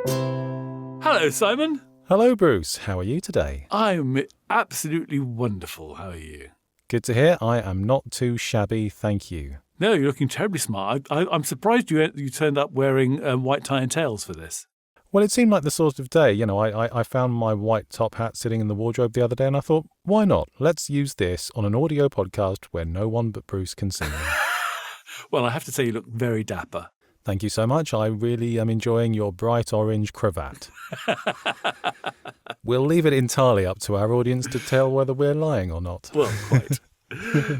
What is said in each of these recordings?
Hello, Simon. Hello, Bruce. How are you today? I'm absolutely wonderful. How are you? Good to hear. I am not too shabby, thank you. No, you're looking terribly smart. I'm surprised you turned up wearing white tie and tails for this. Well, it seemed like the sort of day, I found my white top hat sitting in the wardrobe the other day and I thought, why not? Let's use this on an audio podcast where no one but Bruce can see me. Well, I have to say you look very dapper. Thank you so much. I really am enjoying your bright orange cravat. We'll leave it entirely up to our audience to tell whether we're lying or not. Well, quite.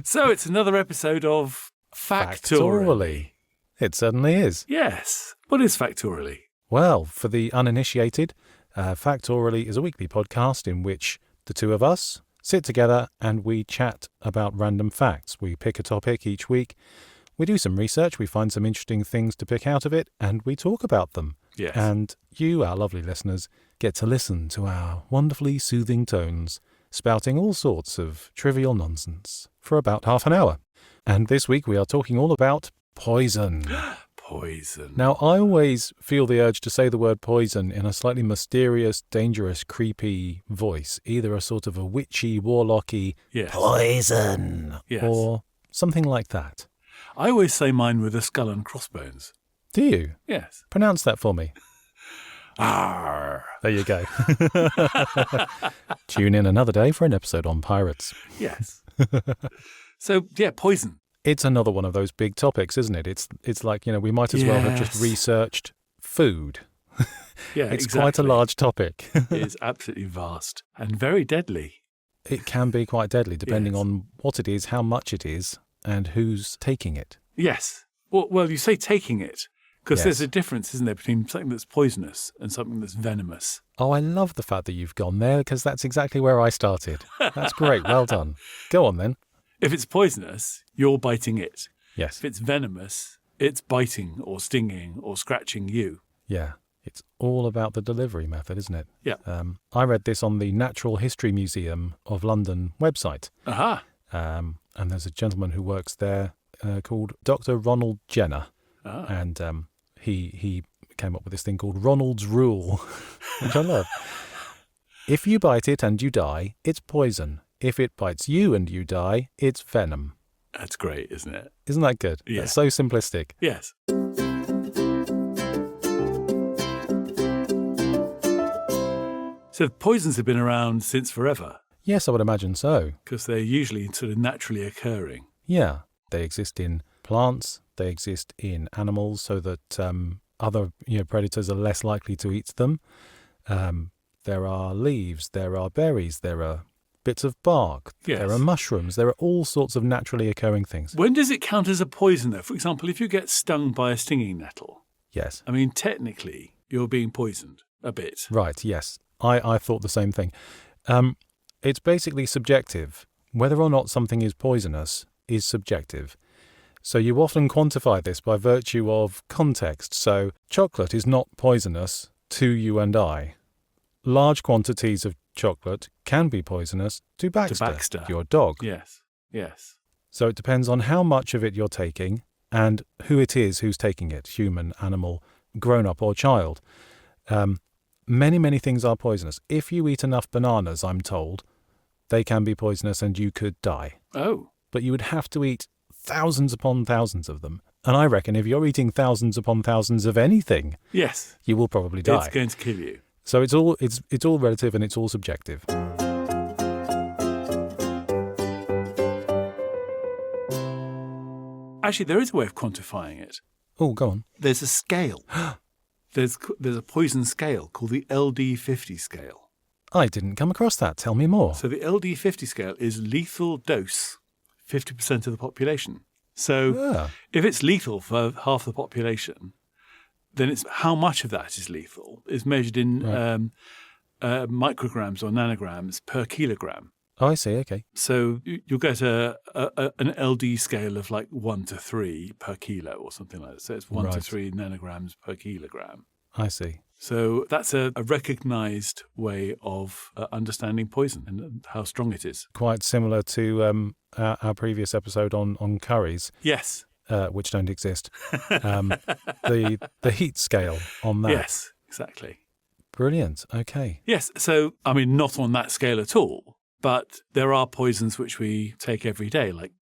So it's another episode of Factoraly. It certainly is. Yes. What is Factoraly? Well, for the uninitiated, Factoraly is a weekly podcast in which the two of us sit together and we chat about random facts. We pick a topic each week. We do some research, we find some interesting things to pick out of it, and we talk about them. Yes. And you, our lovely listeners, get to listen to our wonderfully soothing tones, spouting all sorts of trivial nonsense for about half an hour. And this week we are talking all about poison. Poison. Now, I always feel the urge to say the word poison in a slightly mysterious, dangerous, creepy voice, either a sort of a witchy, warlocky poison, or something like that. I always say mine with a skull and crossbones. Do you? Yes. Pronounce that for me. Arr. There you go. Tune in another day for an episode on pirates. Yes. So, poison. It's another one of those big topics, isn't it? It's like, we might as well have just researched food. Yeah, it's exactly. quite a large topic. It is absolutely vast and very deadly. It can be quite deadly depending on what it is, how much it is, and who's taking it. Yes. Well, you say taking it, because there's a difference, isn't there, between something that's poisonous and something that's venomous. Oh, I love the fact that you've gone there, because that's exactly where I started. That's great. Well done. Go on, then. If it's poisonous, you're biting it. Yes. If it's venomous, it's biting or stinging or scratching you. Yeah. It's all about the delivery method, isn't it? Yeah. I read this on the Natural History Museum of London website. Aha. And there's a gentleman who works there called Dr. Ronald Jenner. Ah. And he came up with this thing called Ronald's Rule, which I love. If you bite it and you die, it's poison. If it bites you and you die, it's venom. That's great, isn't it? Isn't that good? Yeah. That's so simplistic. Yes. So poisons have been around since forever. Yes, I would imagine so. Because they're usually sort of naturally occurring. Yeah. They exist in plants. They exist in animals so that other predators are less likely to eat them. There are leaves. There are berries. There are bits of bark. Yes. There are mushrooms. There are all sorts of naturally occurring things. When does it count as a poison, though? For example, if you get stung by a stinging nettle. Yes. I mean, technically, you're being poisoned a bit. Right, yes. I thought the same thing. It's basically subjective. Whether or not something is poisonous is subjective. So you often quantify this by virtue of context. So chocolate is not poisonous to you and I. Large quantities of chocolate can be poisonous to Baxter, your dog. Yes, yes. So it depends on how much of it you're taking and who it is who's taking it, human, animal, grown-up or child. Many, many things are poisonous. If you eat enough bananas, I'm told, they can be poisonous and you could die. Oh. But you would have to eat thousands upon thousands of them. And I reckon if you're eating thousands upon thousands of anything, yes, you will probably die. It's going to kill you. So it's all relative and it's all subjective. Actually, there is a way of quantifying it. Oh, go on. There's a scale. There's a poison scale called the LD50 scale. I didn't come across that. Tell me more. So the LD50 scale is lethal dose, 50% of the population. So if it's lethal for half the population, then it's how much of that is lethal is measured in micrograms or nanograms per kilogram. Oh, I see. Okay. So you'll get an LD scale of like 1 to 3 per kilo or something like that. So it's 1 to 3 nanograms per kilogram. I see. So that's a recognised way of understanding poison and how strong it is. Quite similar to our previous episode on curries. Yes. Which don't exist. The heat scale on that. Yes. exactly. Brilliant. Okay. Yes, so, I mean, not on that scale at all, but there are poisons which we take every day. Like,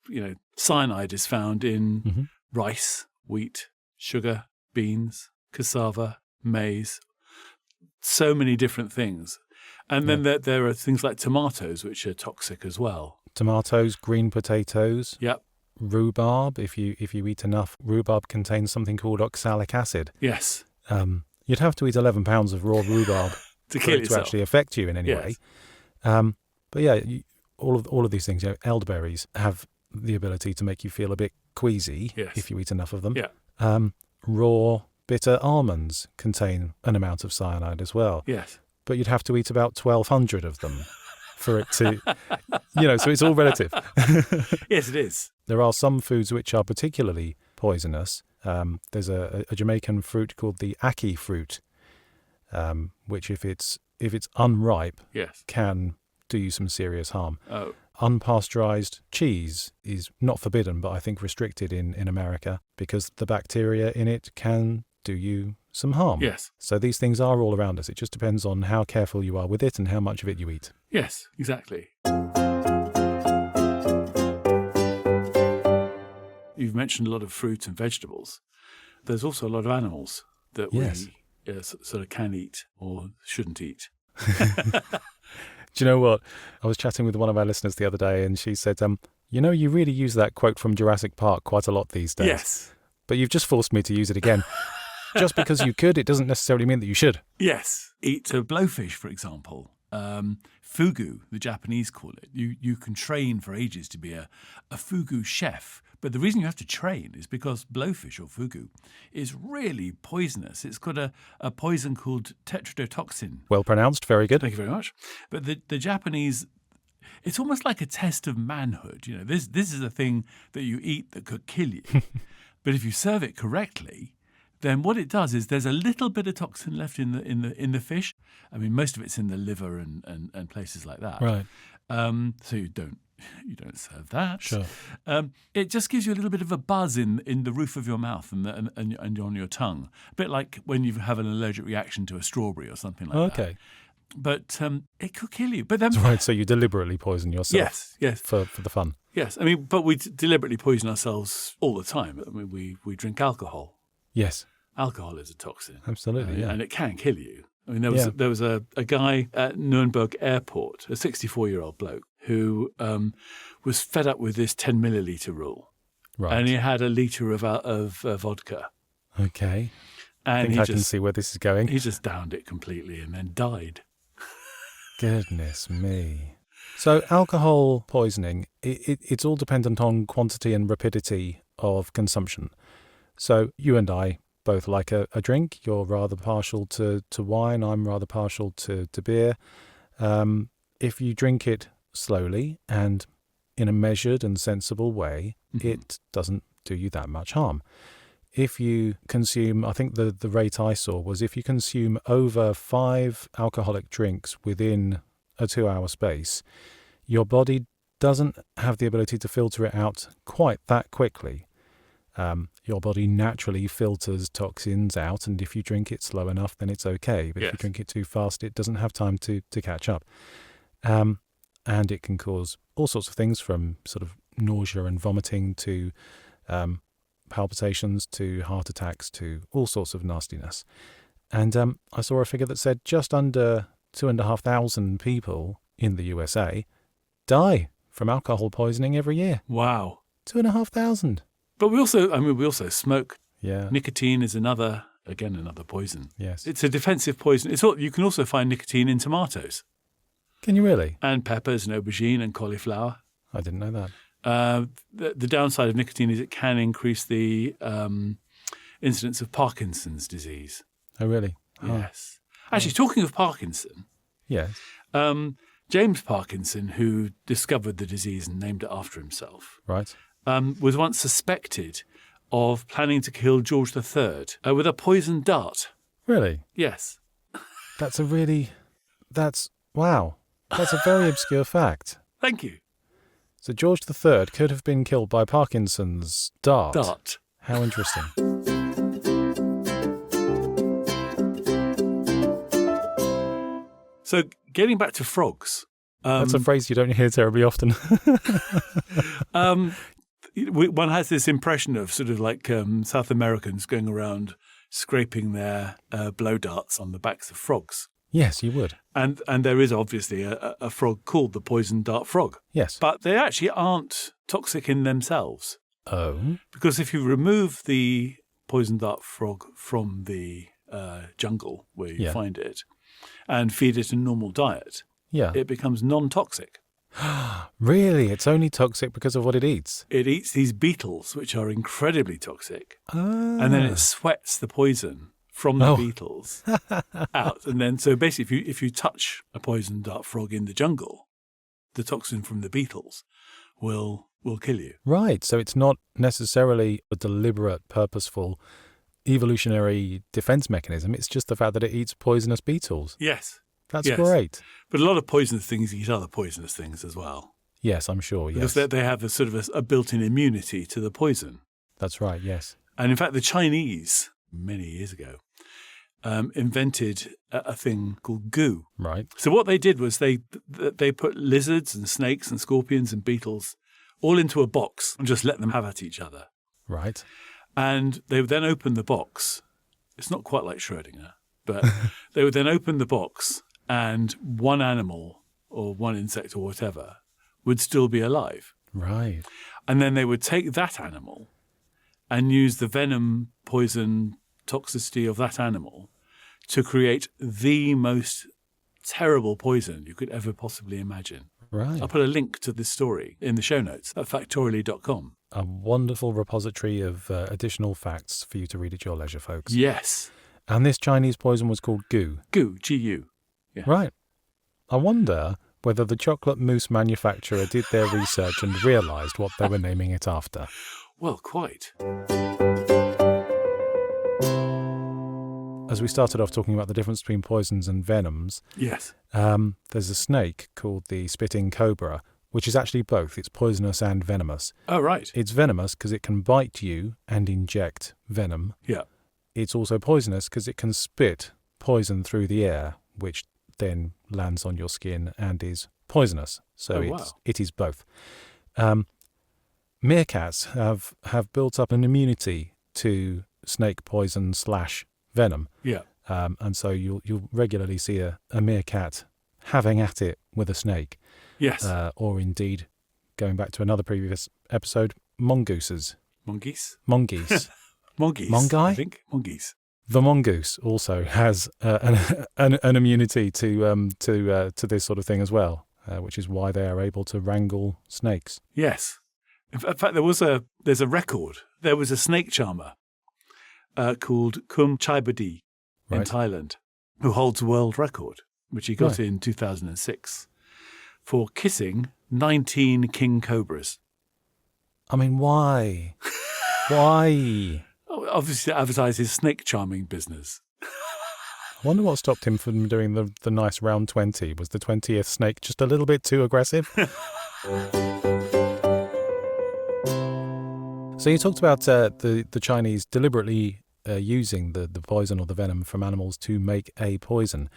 cyanide is found in rice, wheat, sugar, beans, cassava, maize, so many different things. And then there are things like tomatoes, which are toxic as well. Tomatoes, green potatoes. Yep. Rhubarb. If you eat enough, rhubarb contains something called oxalic acid. Yes. You'd have to eat 11 pounds of raw rhubarb to kill to actually affect you in any way. But yeah, all of these things, elderberries have the ability to make you feel a bit queasy if you eat enough of them. Yeah. Raw bitter almonds contain an amount of cyanide as well. Yes. But you'd have to eat about 1,200 of them for it to, so it's all relative. Yes, it is. There are some foods which are particularly poisonous. There's a Jamaican fruit called the ackee fruit, which if it's unripe, can do you some serious harm. Oh. Unpasteurized cheese is not forbidden, but I think restricted in America because the bacteria in it can do you some harm. Yes. So these things are all around us. It just depends on how careful you are with it and how much of it you eat. Yes, exactly. You've mentioned a lot of fruit and vegetables. There's also a lot of animals that we sort of can eat or shouldn't eat. Do you know what? I was chatting with one of our listeners the other day and she said, you really use that quote from Jurassic Park quite a lot these days. Yes. But you've just forced me to use it again. Just because you could, it doesn't necessarily mean that you should. Yes. Eat a blowfish, for example. Fugu, the Japanese call it. You can train for ages to be a fugu chef. But the reason you have to train is because blowfish or fugu is really poisonous. It's got a poison called tetrodotoxin. Well pronounced. Very good. Thank you very much. But the Japanese, it's almost like a test of manhood. This is a thing that you eat that could kill you. But if you serve it correctly, then what it does is there's a little bit of toxin left in the fish. I mean, most of it's in the liver and places like that. Right. So you don't serve that. Sure. It just gives you a little bit of a buzz in the roof of your mouth and on your tongue. A bit like when you have an allergic reaction to a strawberry or something like that. Okay. But it could kill you. But then, right, so you deliberately poison yourself. Yes. For the fun. Yes. I mean, but we deliberately poison ourselves all the time. I mean, we drink alcohol. Yes. Alcohol is a toxin. Absolutely, yeah. And it can kill you. I mean, there was a guy at Nuremberg Airport, a 64-year-old bloke, who was fed up with this 10 milliliter rule. Right. And he had a litre of vodka. Okay. And I can see where this is going. He just downed it completely and then died. Goodness me. So alcohol poisoning, it's all dependent on quantity and rapidity of consumption. So you and I both like a drink. You're rather partial to wine. I'm rather partial to beer. If you drink it slowly and in a measured and sensible way, it doesn't do you that much harm. If you consume, I think the rate I saw was if you consume over 5 alcoholic drinks within a 2-hour space, your body doesn't have the ability to filter it out quite that quickly. Your body naturally filters toxins out, and if you drink it slow enough, then it's okay. But if you drink it too fast, it doesn't have time to catch up. And it can cause all sorts of things from sort of nausea and vomiting to palpitations to heart attacks to all sorts of nastiness. And I saw a figure that said just under 2,500 people in the USA die from alcohol poisoning every year. Wow. 2,500. But we also smoke. Yeah. Nicotine is another poison. Yes. It's a defensive poison. You can also find nicotine in tomatoes. Can you really? And peppers and aubergine and cauliflower. I didn't know that. The downside of nicotine is it can increase the incidence of Parkinson's disease. Oh, really? Yes. Actually, talking of Parkinson. Yes. James Parkinson, who discovered the disease and named it after himself. Right. Was once suspected of planning to kill George III with a poisoned dart. Really? Yes. Wow. That's a very obscure fact. Thank you. So George III could have been killed by Parkinson's dart. How interesting. So getting back to frogs. That's a phrase you don't hear terribly often. One has this impression of sort of like South Americans going around scraping their blow darts on the backs of frogs. Yes, you would. And there is obviously a frog called the poison dart frog. Yes. But they actually aren't toxic in themselves. Oh. Because if you remove the poison dart frog from the jungle where you find it and feed it a normal diet, it becomes non-toxic. Really? It's only toxic because of what it eats? It eats these beetles, which are incredibly toxic. And then it sweats the poison from the beetles out. And then, so basically, if you touch a poison dart frog in the jungle, the toxin from the beetles will kill you. Right. So it's not necessarily a deliberate, purposeful evolutionary defense mechanism. It's just the fact that it eats poisonous beetles. Yes. That's great. But a lot of poisonous things eat other poisonous things as well. Yes, I'm sure, yes. Because they have a sort of a built-in immunity to the poison. That's right, yes. And in fact, the Chinese, many years ago, invented a thing called goo. Right. So what they did was they put lizards and snakes and scorpions and beetles all into a box and just let them have at each other. Right. And they would then open the box. It's not quite like Schrödinger, but they would then open the box and one animal or one insect or whatever would still be alive. Right. And then they would take that animal and use the venom, poison, toxicity of that animal to create the most terrible poison you could ever possibly imagine. Right. I'll put a link to this story in the show notes at factoraly.com. A wonderful repository of additional facts for you to read at your leisure, folks. Yes. And this Chinese poison was called goo. Goo, G-U. Yeah. Right. I wonder whether the chocolate mousse manufacturer did their research and realised what they were naming it after. Well, quite. As we started off talking about the difference between poisons and venoms, yes, there's a snake called the spitting cobra, which is actually both. It's poisonous and venomous. Oh, right. It's venomous because it can bite you and inject venom. Yeah. It's also poisonous because it can spit poison through the air, which then lands on your skin and is poisonous. So it is both. Meerkats have built up an immunity to snake poison / venom. Yeah. And so you'll regularly see a meerkat having at it with a snake. Yes. Or indeed, going back to another previous episode, mongooses. Mongoose? Mongoose. Mongoose. Mongai? I think. Mongoose. The mongoose also has an immunity to this sort of thing as well, which is why they are able to wrangle snakes. Yes. In fact, there's a record. There was a snake charmer called Kum Chaibadi in Thailand, who holds a world record, which he got in 2006, for kissing 19 king cobras. I mean, why? Why? Obviously, to advertise his snake charming business. I wonder what stopped him from doing the nice round 20. Was the 20th snake just a little bit too aggressive? So you talked about the Chinese deliberately using the poison or the venom from animals to make a poison.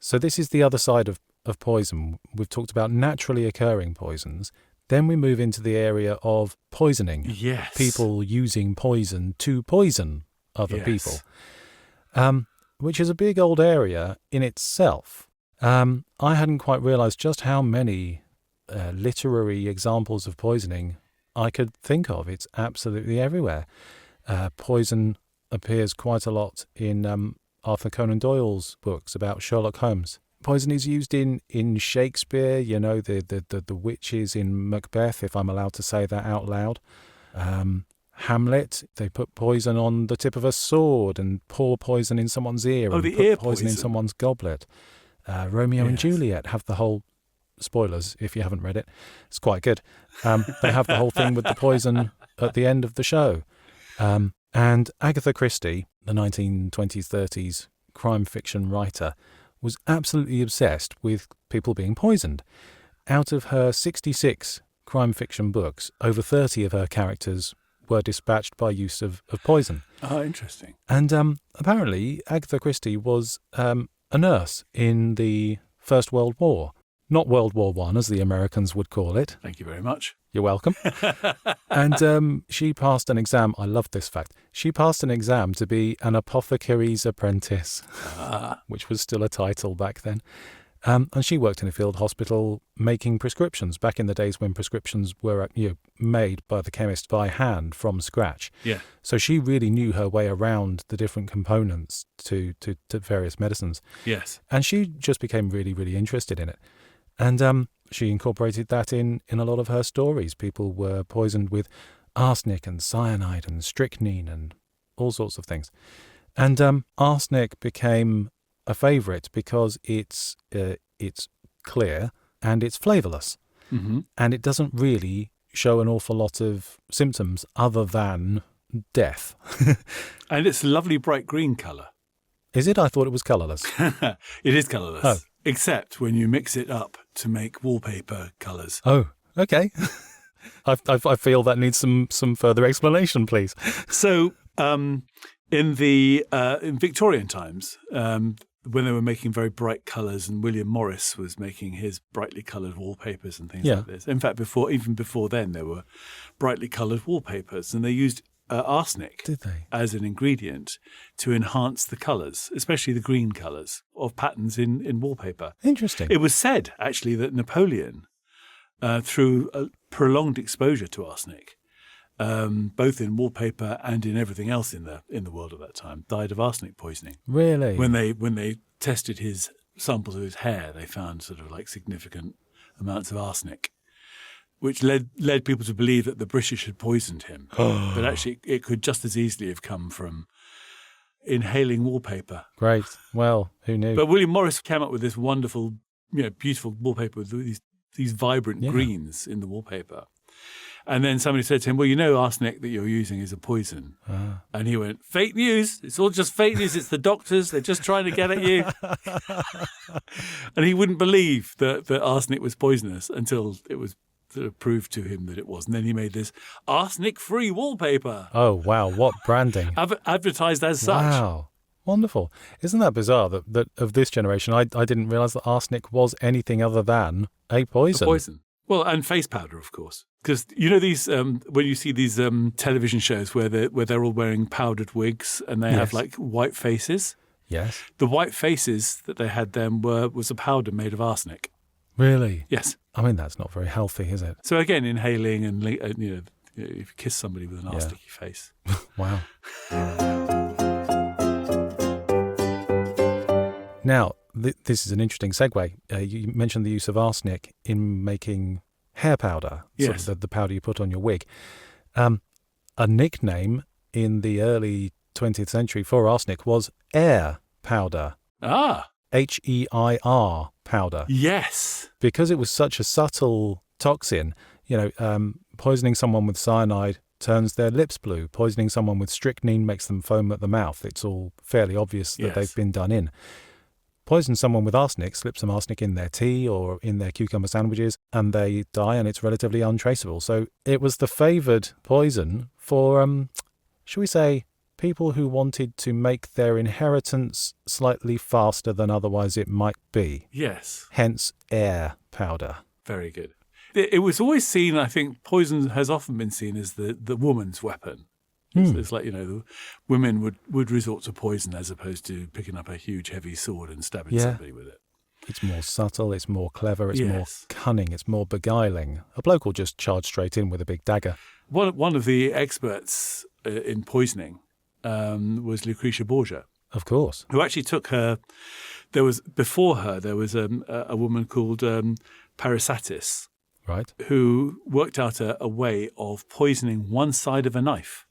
So this is the other side of poison. We've talked about naturally occurring poisons. Then we move into the area of poisoning. Yes. People using poison to poison other people, which is a big old area in itself. I hadn't quite realised just how many literary examples of poisoning I could think of. It's absolutely everywhere. Poison appears quite a lot in Arthur Conan Doyle's books about Sherlock Holmes. Poison is used in Shakespeare, you know, the witches in Macbeth, if I'm allowed to say that out loud. Hamlet, they put poison on the tip of a sword and pour poison in someone's ear and put poison in someone's goblet. Romeo and Juliet have the whole, spoilers if you haven't read it, it's quite good. They have the whole thing with the poison at the end of the show. And Agatha Christie, the 1920s, 30s crime fiction writer, was absolutely obsessed with people being poisoned. Out of her 66 crime fiction books, over 30 of her characters were dispatched by use of poison. Oh, interesting. And apparently Agatha Christie was a nurse in the First World War. Not World War One, as the Americans would call it. Thank you very much. You're welcome. And she passed an exam. I love this fact. She passed an exam to be an apothecary's apprentice, which was still a title back then. And she worked in a field hospital making prescriptions back in the days when prescriptions were made by the chemist by hand from scratch. Yeah. So she really knew her way around the different components to various medicines. Yes. And she just became really, really interested in it. And she incorporated that in a lot of her stories. People were poisoned with arsenic and cyanide and strychnine and all sorts of things. And arsenic became a favourite because it's clear and it's flavourless. Mm-hmm. And it doesn't really show an awful lot of symptoms other than death. And it's a lovely bright green colour. Is it? I thought it was colourless. It is colourless. Oh. Except when you mix it up to make wallpaper colours. Oh, okay. I feel that needs some further explanation, please. So in Victorian times, when they were making very bright colours, and William Morris was making his brightly coloured wallpapers and things like this. In fact, even before then, there were brightly coloured wallpapers, and they used arsenic as an ingredient to enhance the colours, especially the green colours of patterns in wallpaper. Interesting. It was said, actually, that Napoleon, through a prolonged exposure to arsenic, both in wallpaper and in everything else in the world at that time, died of arsenic poisoning. Really? When they tested his samples of his hair, they found sort of like significant amounts of arsenic, which led people to believe that the British had poisoned him. But actually, it could just as easily have come from inhaling wallpaper. Great. Well, who knew? But William Morris came up with this wonderful, beautiful wallpaper with these vibrant greens in the wallpaper. And then somebody said to him, well, arsenic that you're using is a poison. And he went, fake news. It's all just fake news. It's the doctors. They're just trying to get at you. And he wouldn't believe that arsenic was poisonous until it was sort of proved to him that it was. And then he made this arsenic-free wallpaper. Oh, wow. What branding. Advertised as such. Wow. Wonderful. Isn't that bizarre that of this generation, I didn't realise that arsenic was anything other than a poison. A poison. Well, and face powder, of course. Because, these, when you see these television shows where they're all wearing powdered wigs and they have like white faces. Yes. The white faces that they had then was a powder made of arsenic. Really? Yes. I mean, that's not very healthy, is it? So again, inhaling and if you kiss somebody with an arsenic face. Wow. Now, this is an interesting segue. You mentioned the use of arsenic in making hair powder, yes. sort of the powder you put on your wig. A nickname in the early 20th century for arsenic was air powder. Ah. HEIR powder. Yes. Because it was such a subtle toxin, poisoning someone with cyanide turns their lips blue. Poisoning someone with strychnine makes them foam at the mouth. It's all fairly obvious that they've been done in. Poison someone with arsenic, slip some arsenic in their tea or in their cucumber sandwiches, and they die, and it's relatively untraceable. So it was the favoured poison for, shall we say, people who wanted to make their inheritance slightly faster than otherwise it might be. Yes. Hence, air powder. Very good. It was always seen, I think, poison has often been seen as the woman's weapon. It's like, the women would resort to poison as opposed to picking up a huge, heavy sword and stabbing somebody with it. It's more subtle, it's more clever, it's more cunning, it's more beguiling. A bloke will just charge straight in with a big dagger. One of the experts in poisoning was Lucretia Borgia. Of course. Who actually took her... Before her, there was a woman called Parasatis. Right. Who worked out a way of poisoning one side of a knife.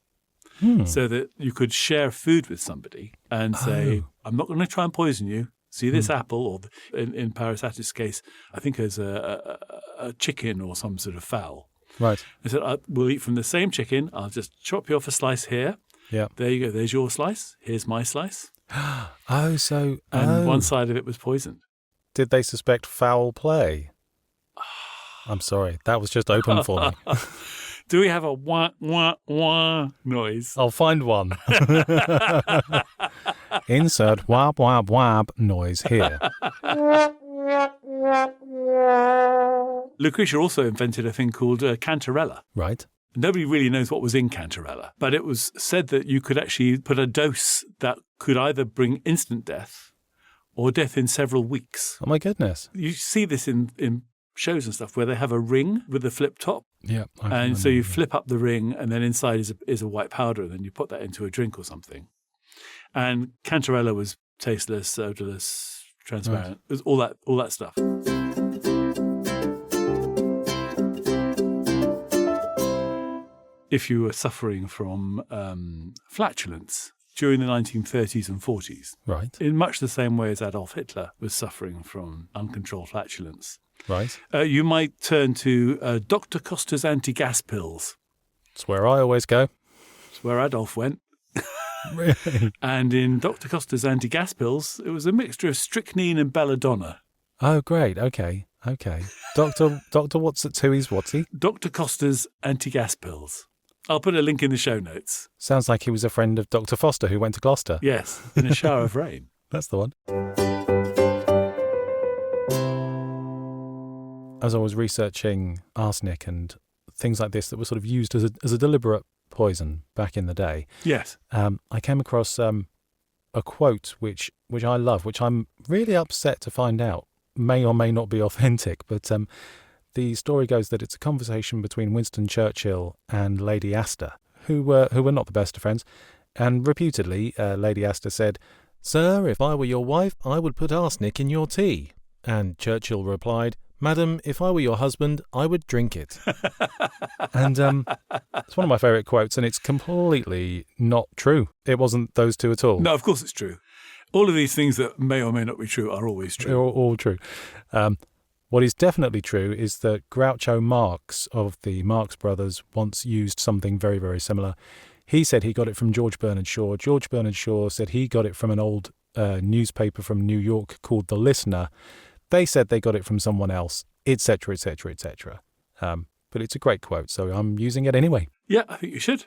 So that you could share food with somebody and say, I'm not going to try and poison you. See this apple, or in Parasatis' case, I think there's a chicken or some sort of fowl. Right. I said, we'll eat from the same chicken. I'll just chop you off a slice here. Yeah. There you go. There's your slice. Here's my slice. And one side of it was poisoned. Did they suspect foul play? I'm sorry. That was just open for me. Do we have a wah, wah, wah noise? I'll find one. Insert wab, wab, wab noise here. Lucretia also invented a thing called cantarella. Right. Nobody really knows what was in cantarella, but it was said that you could actually put a dose that could either bring instant death or death in several weeks. Oh, my goodness. You see this in shows and stuff where they have a ring with a flip top. Yeah. And so you flip up the ring and then inside is a white powder and then you put that into a drink or something. And cantarella was tasteless, odorless, transparent. Right. It was all that stuff. If you were suffering from flatulence during the 1930s and 40s, right, in much the same way as Adolf Hitler was suffering from uncontrolled flatulence, right, you might turn to Dr. Costa's anti-gas pills. It's where I always go. It's where Adolf went. Really? And in Dr. Costa's anti-gas pills, it was a mixture of strychnine and belladonna. Oh, great. Okay. Doctor what's it? Who's what's he? Dr. Costa's anti-gas pills. I'll put a link in the show notes. Sounds like he was a friend of Dr. Foster who went to Gloucester. Yes, in a shower of rain. That's the one. As I was researching arsenic and things like this that were sort of used as a deliberate poison back in the day. Yes. I came across a quote which I love, which I'm really upset to find out may or may not be authentic, but the story goes that it's a conversation between Winston Churchill and Lady Astor, who were not the best of friends, and reputedly Lady Astor said, "Sir, if I were your wife, I would put arsenic in your tea." And Churchill replied, "Madam, if I were your husband, I would drink it." And it's one of my favourite quotes, and it's completely not true. It wasn't those two at all. No, of course it's true. All of these things that may or may not be true are always true. They're all true. What is definitely true is that Groucho Marx of the Marx Brothers once used something very, very similar. He said he got it from George Bernard Shaw. George Bernard Shaw said he got it from an old newspaper from New York called The Listener. They said they got it from someone else, etc., etc., etc. But it's a great quote, so I'm using it anyway. Yeah, I think you should.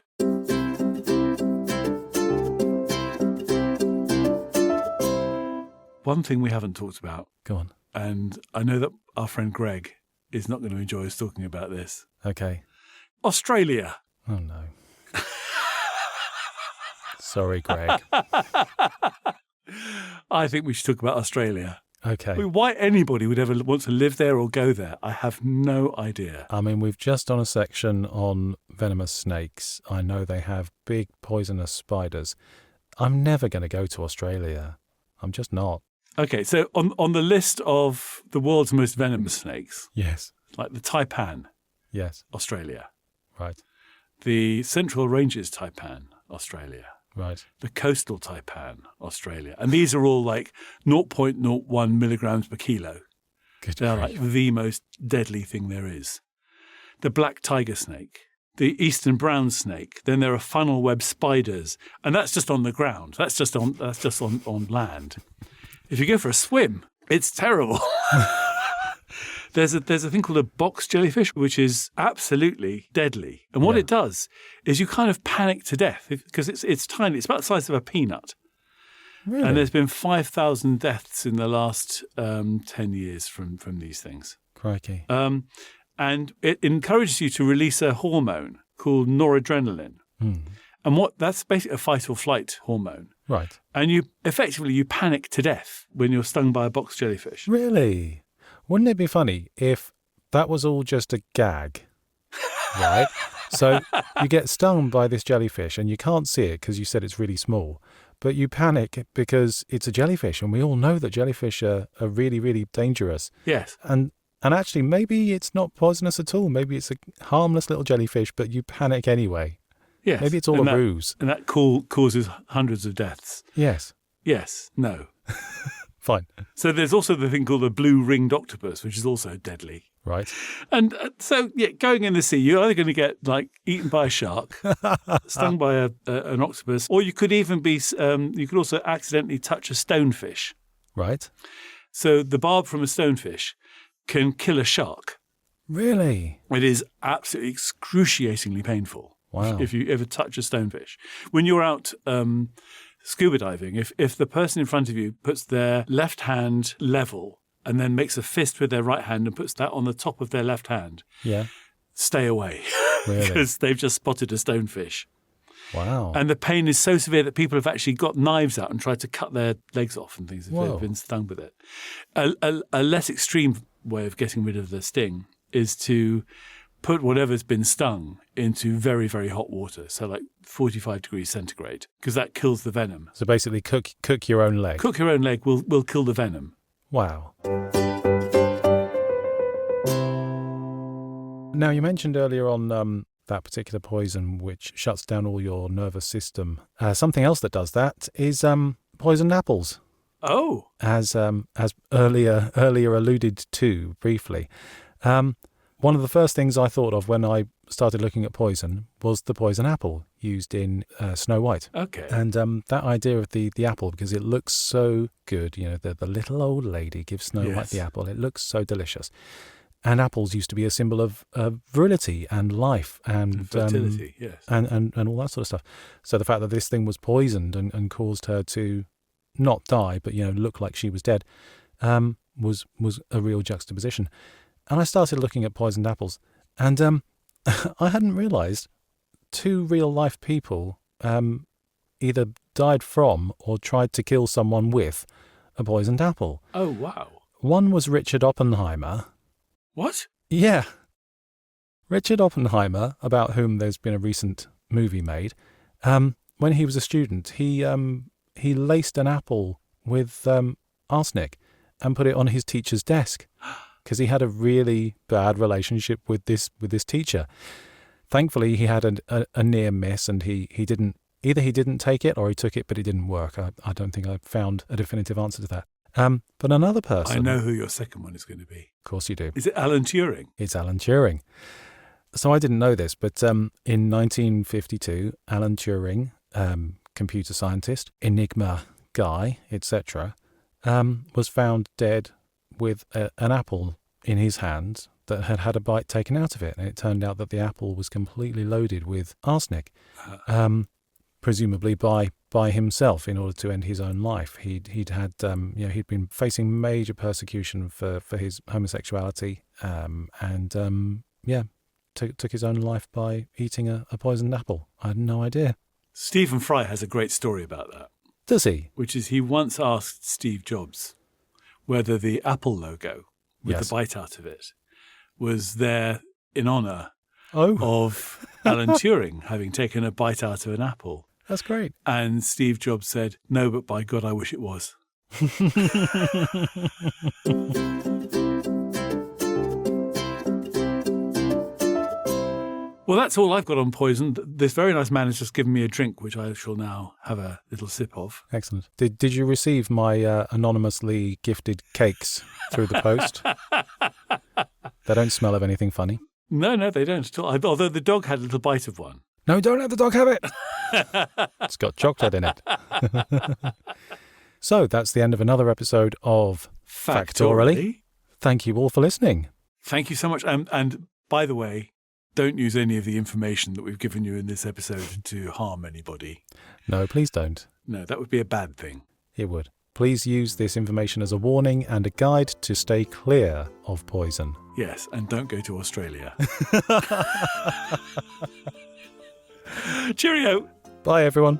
One thing we haven't talked about. Go on. And I know that our friend Greg is not going to enjoy us talking about this. Okay. Australia. Oh, no. Sorry, Greg. I think we should talk about Australia. Okay. I mean, why anybody would ever want to live there or go there, I have no idea. I mean, we've just done a section on venomous snakes. I know they have big poisonous spiders. I'm never going to go to Australia. I'm just not. Okay, so on the list of the world's most venomous snakes, yes, like the taipan, yes, Australia. Right. The Central Ranges taipan, Australia. Right. The coastal taipan, Australia. And these are all like 0.01 milligrams per kilo. They're like the most deadly thing there is. The black tiger snake, the eastern brown snake, then there are funnel web spiders, and that's just on the ground. That's just on land. If you go for a swim, it's terrible. There's a thing called a box jellyfish, which is absolutely deadly. And what it does is you kind of panic to death because it's tiny. It's about the size of a peanut. Really? And there's been 5,000 deaths in the last 10 years from these things. Crikey. And it encourages you to release a hormone called noradrenaline. And that's basically a fight or flight hormone. Right. And you panic to death when you're stung by a box jellyfish. Really? Wouldn't it be funny if that was all just a gag, right? So you get stung by this jellyfish and you can't see it because you said it's really small, but you panic because it's a jellyfish and we all know that jellyfish are really, really dangerous. Yes. And actually maybe it's not poisonous at all. Maybe it's a harmless little jellyfish, but you panic anyway. Yes. Maybe it's all a ruse. And that causes hundreds of deaths. Yes. Yes. No. Fine. So there's also the thing called the blue-ringed octopus, which is also deadly. Right. And going in the sea, you're either going to get eaten by a shark, stung by an octopus, or you could even be you could also accidentally touch a stonefish. Right. So the barb from a stonefish can kill a shark. Really? It is absolutely excruciatingly painful. Wow. If you ever touch a stonefish. When you're out scuba diving, if the person in front of you puts their left hand level and then makes a fist with their right hand and puts that on the top of their left hand, stay away. Really? Because they've just spotted a stonefish. Wow. And the pain is so severe that people have actually got knives out and tried to cut their legs off and things if they've been stung with it. A less extreme way of getting rid of the sting is to put whatever's been stung into very, very hot water, so like 45 degrees centigrade, because that kills the venom. So basically cook your own leg. Cook your own leg will kill the venom. Wow. Now, you mentioned earlier on that particular poison which shuts down all your nervous system. Something else that does that is poisoned apples. Oh. As earlier alluded to briefly. One of the first things I thought of when I started looking at poison was the poison apple used in Snow White. Okay. And that idea of the apple, because it looks so good, the little old lady gives Snow White the apple. It looks so delicious. And apples used to be a symbol of virility and life and fertility, yes. And all that sort of stuff. So the fact that this thing was poisoned and caused her to not die, but look like she was dead, was a real juxtaposition. And I started looking at poisoned apples, and I hadn't realised 2 real-life people either died from or tried to kill someone with a poisoned apple. Oh, wow. One was Richard Oppenheimer. What? Yeah. Richard Oppenheimer, about whom there's been a recent movie made. When he was a student, he laced an apple with arsenic and put it on his teacher's desk, because he had a really bad relationship with this teacher. Thankfully, he had a near miss, and he didn't take it, or he took it, but it didn't work. I don't think I found a definitive answer to that. But another person... I know who your second one is going to be. Of course you do. Is it Alan Turing? It's Alan Turing. So I didn't know this, but in 1952, Alan Turing, computer scientist, Enigma guy, etc., was found dead with an apple in his hand that had a bite taken out of it. And it turned out that the apple was completely loaded with arsenic, presumably by himself in order to end his own life. He'd been facing major persecution for his homosexuality, took his own life by eating a poisoned apple. I had no idea. Stephen Fry has a great story about that. Does he? Which is, he once asked Steve Jobs whether the Apple logo with the bite out of it was there in honour of Alan Turing having taken a bite out of an apple. That's great. And Steve Jobs said, "No, but by God, I wish it was." Well, that's all I've got on poison. This very nice man has just given me a drink, which I shall now have a little sip of. Excellent. Did you receive my anonymously gifted cakes through the post? They don't smell of anything funny. No, they don't at all. Although the dog had a little bite of one. No, don't let the dog have it. It's got chocolate in it. So that's the end of another episode of Factoraly. Thank you all for listening. Thank you so much. And by the way, don't use any of the information that we've given you in this episode to harm anybody. No, please don't. No, that would be a bad thing. It would. Please use this information as a warning and a guide to stay clear of poison. Yes, and don't go to Australia. Cheerio. Bye, everyone.